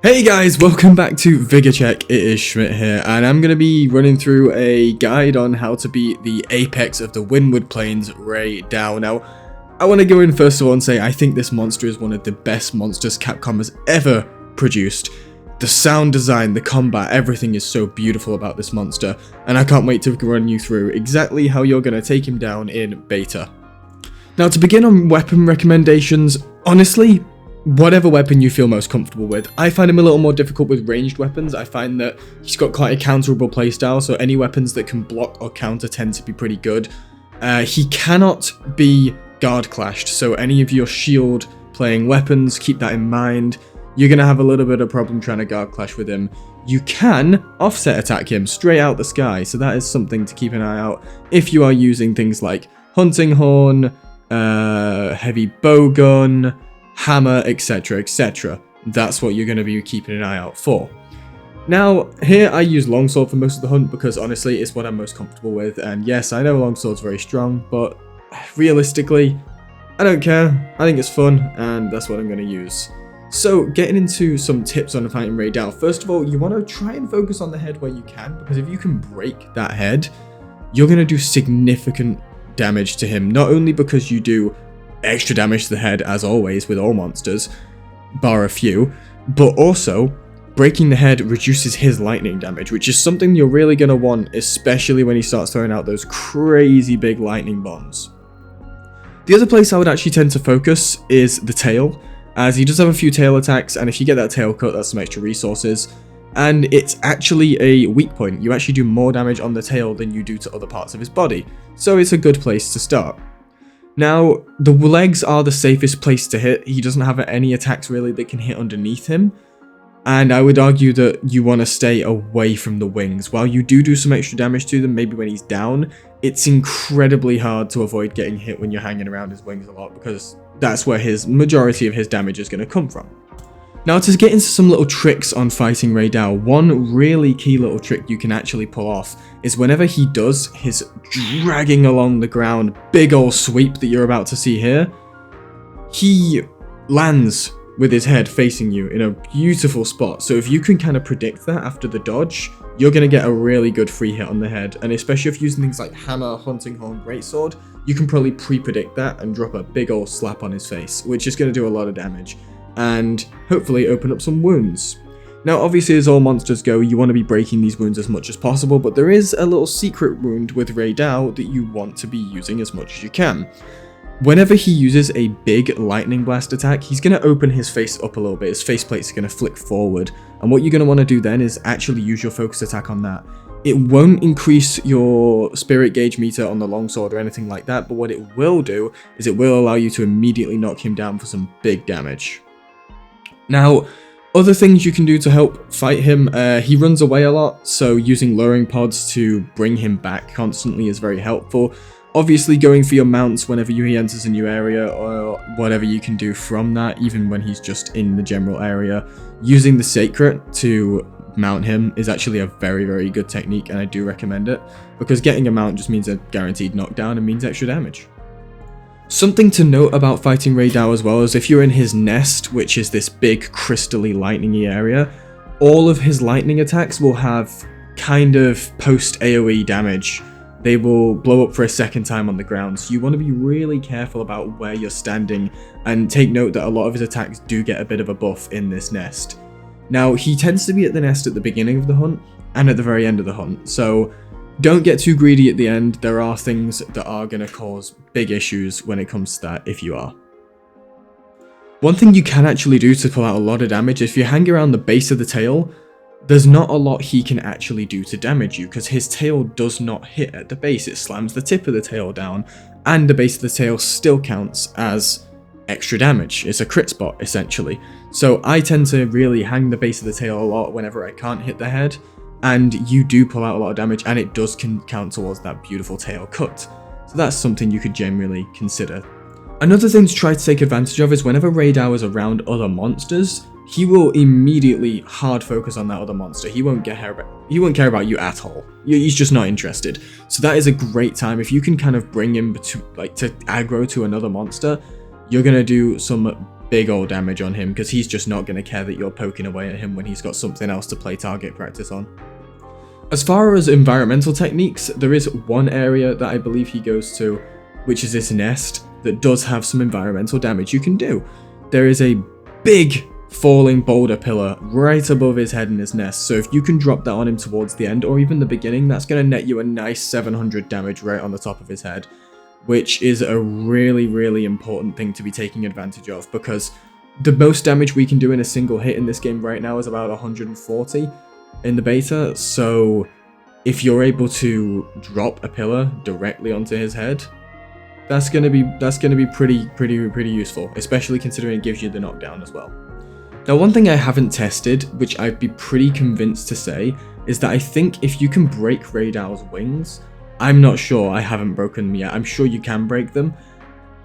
Hey guys, welcome back to Vigor Check. It is Schmidt here, and I'm going to be running through a guide on how to beat the apex of the Windward Plains, Rey Dau. Now, I want to go in first of all and say I think this monster is one of the best monsters Capcom has ever produced. The sound design, the combat, everything is so beautiful about this monster, and I can't wait to run you through exactly how you're going to take him down in beta. Now, to begin on weapon recommendations, honestly, whatever weapon you feel most comfortable with. I find him a little more difficult with ranged weapons. I find that he's got quite a counterable playstyle, so any weapons that can block or counter tend to be pretty good. He cannot be guard clashed, so any of your shield playing weapons, keep that in mind. You're going to have a little bit of problem trying to guard clash with him. You can offset attack him straight out the sky, so that is something to keep an eye out if you are using things like hunting horn, heavy bowgun, hammer, etc, etc. That's what you're going to be keeping an eye out for. Now, here I use longsword for most of the hunt because honestly it's what I'm most comfortable with, and yes, I know longsword's very strong, but realistically, I don't care. I think it's fun, and that's what I'm going to use. So, getting into some tips on fighting Rey Dau. First of all, you want to try and focus on the head where you can, because if you can break that head, you're going to do significant damage to him, not only because you do extra damage to the head, as always with all monsters, bar a few, but also breaking the head reduces his lightning damage, which is something you're really going to want, especially when he starts throwing out those crazy big lightning bombs. The other place I would actually tend to focus is the tail, as he does have a few tail attacks, and if you get that tail cut, that's some extra resources, and it's actually a weak point. You actually do more damage on the tail than you do to other parts of his body, so it's a good place to start. Now, the legs are the safest place to hit. He doesn't have any attacks really that can hit underneath him, and I would argue that you want to stay away from the wings. While you do some extra damage to them, maybe when he's down, it's incredibly hard to avoid getting hit when you're hanging around his wings a lot, because that's where his majority of his damage is going to come from. Now, to get into some little tricks on fighting Rey Dau, one really key little trick you can actually pull off is whenever he does his dragging along the ground big ol' sweep that you're about to see here, he lands with his head facing you in a beautiful spot. So if you can kind of predict that after the dodge, you're going to get a really good free hit on the head. And especially if using things like hammer, hunting horn, greatsword, you can probably pre-predict that and drop a big ol' slap on his face, which is going to do a lot of damage and hopefully open up some wounds. Now, obviously, as all monsters go, you want to be breaking these wounds as much as possible, but there is a little secret wound with Rey Dau that you want to be using as much as you can. Whenever he uses a big lightning blast attack, he's going to open his face up a little bit. His faceplate's going to flick forward, and what you're going to want to do then is actually use your focus attack on that. It won't increase your spirit gauge meter on the longsword or anything like that, but what it will do is it will allow you to immediately knock him down for some big damage. Now, other things you can do to help fight him, he runs away a lot, so using luring pods to bring him back constantly is very helpful. Obviously, going for your mounts whenever he enters a new area, or whatever you can do from that, even when he's just in the general area. Using the Sacred to mount him is actually a very, very good technique, and I do recommend it, because getting a mount just means a guaranteed knockdown and means extra damage. Something to note about fighting Rey Dau as well is if you're in his nest, which is this big crystally lightningy area, all of his lightning attacks will have kind of post AoE damage. They will blow up for a second time on the ground, so you want to be really careful about where you're standing, and take note that a lot of his attacks do get a bit of a buff in this nest. Now, he tends to be at the nest at the beginning of the hunt and at the very end of the hunt, so don't get too greedy at the end. There are things that are going to cause big issues when it comes to that if you are. One thing you can actually do to pull out a lot of damage, if you hang around the base of the tail, there's not a lot he can actually do to damage you, because his tail does not hit at the base. It slams the tip of the tail down, and the base of the tail still counts as extra damage. It's a crit spot, essentially. So I tend to really hang the base of the tail a lot whenever I can't hit the head, and you do pull out a lot of damage, and it does count towards that beautiful tail cut. So that's something you could generally consider. Another thing to try to take advantage of is whenever Rey Dau is around other monsters, he will immediately hard focus on that other monster. He won't care about you at all. He's just not interested. So that is a great time if you can kind of bring him to aggro to another monster. You're gonna do some big old damage on him, because he's just not going to care that you're poking away at him when he's got something else to play target practice on. As far as environmental techniques, there is one area that I believe he goes to, which is this nest that does have some environmental damage you can do. There is a big falling boulder pillar right above his head in his nest, so if you can drop that on him towards the end or even the beginning, that's going to net you a nice 700 damage right on the top of his head, which is a really important thing to be taking advantage of, because the most damage we can do in a single hit in this game right now is about 140 in the beta. So if you're able to drop a pillar directly onto his head, that's gonna be pretty useful, especially considering it gives you the knockdown as well. Now, one thing I haven't tested, which I'd be pretty convinced to say, is that I think if you can break Rey Dau's wings, I'm not sure, I haven't broken them yet, I'm sure you can break them.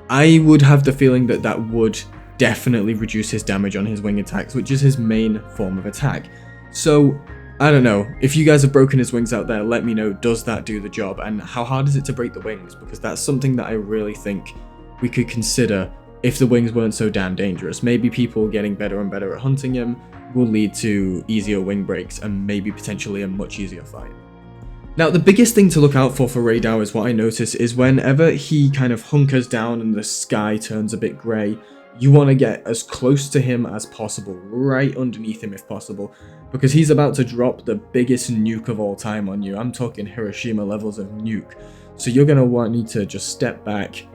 I would have the feeling that that would definitely reduce his damage on his wing attacks, which is his main form of attack. So, I don't know, if you guys have broken his wings out there, let me know, does that do the job, and how hard is it to break the wings, because that's something that I really think we could consider if the wings weren't so damn dangerous. Maybe people getting better and better at hunting him will lead to easier wing breaks and maybe potentially a much easier fight. Now, the biggest thing to look out for Rey Dau is what I notice is whenever he kind of hunkers down and the sky turns a bit grey, you want to get as close to him as possible, right underneath him if possible, because he's about to drop the biggest nuke of all time on you. I'm talking Hiroshima levels of nuke. So you're going to need to just step back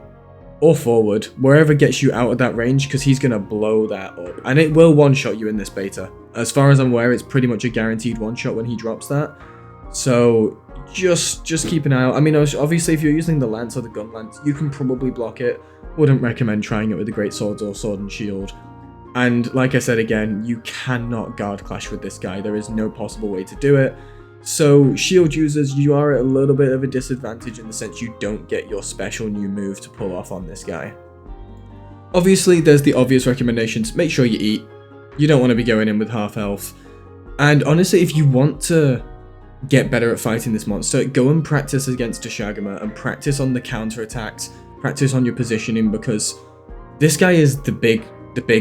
or forward, wherever gets you out of that range, because he's going to blow that up. And it will one-shot you in this beta. As far as I'm aware, it's pretty much a guaranteed one-shot when he drops that. So just keep an eye out. I mean, obviously, if you're using the lance or the gun lance, you can probably block it. Wouldn't recommend trying it with the great swords or sword and shield. And like I said again, you cannot guard clash with this guy. There is no possible way to do it. So shield users, you are at a little bit of a disadvantage in the sense you don't get your special new move to pull off on this guy. Obviously, there's the obvious recommendations. Make sure you eat. You don't want to be going in with half health. And honestly, if you want to get better at fighting this monster, go and practice against Dashagama and practice on the counter attacks, practice on your positioning, because this guy is the big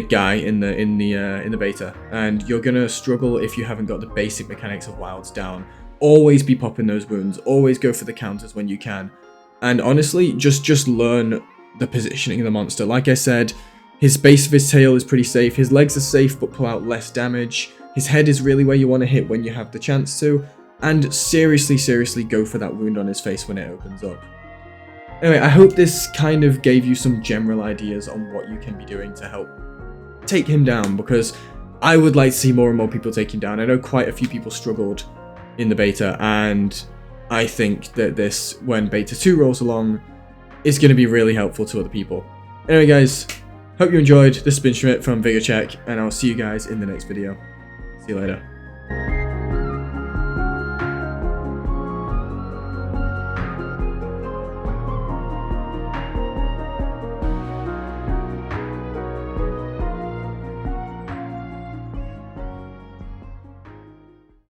guy in the beta, and you're gonna struggle if you haven't got the basic mechanics of wilds down. Always be popping those wounds, always go for the counters when you can, and honestly, just learn the positioning of the monster. Like I said, his base of his tail is pretty safe, his legs are safe but pull out less damage, his head is really where you want to hit when you have the chance to, and seriously go for that wound on his face when it opens up. Anyway, I hope this kind of gave you some general ideas on what you can be doing to help take him down, because I would like to see more and more people take him down. I know quite a few people struggled in the beta, and I think that this, when beta 2 rolls along, is going to be really helpful to other people. Anyway guys, hope you enjoyed. This has been Schmidt from VigoCheck, and I'll see you guys in the next video. See you later.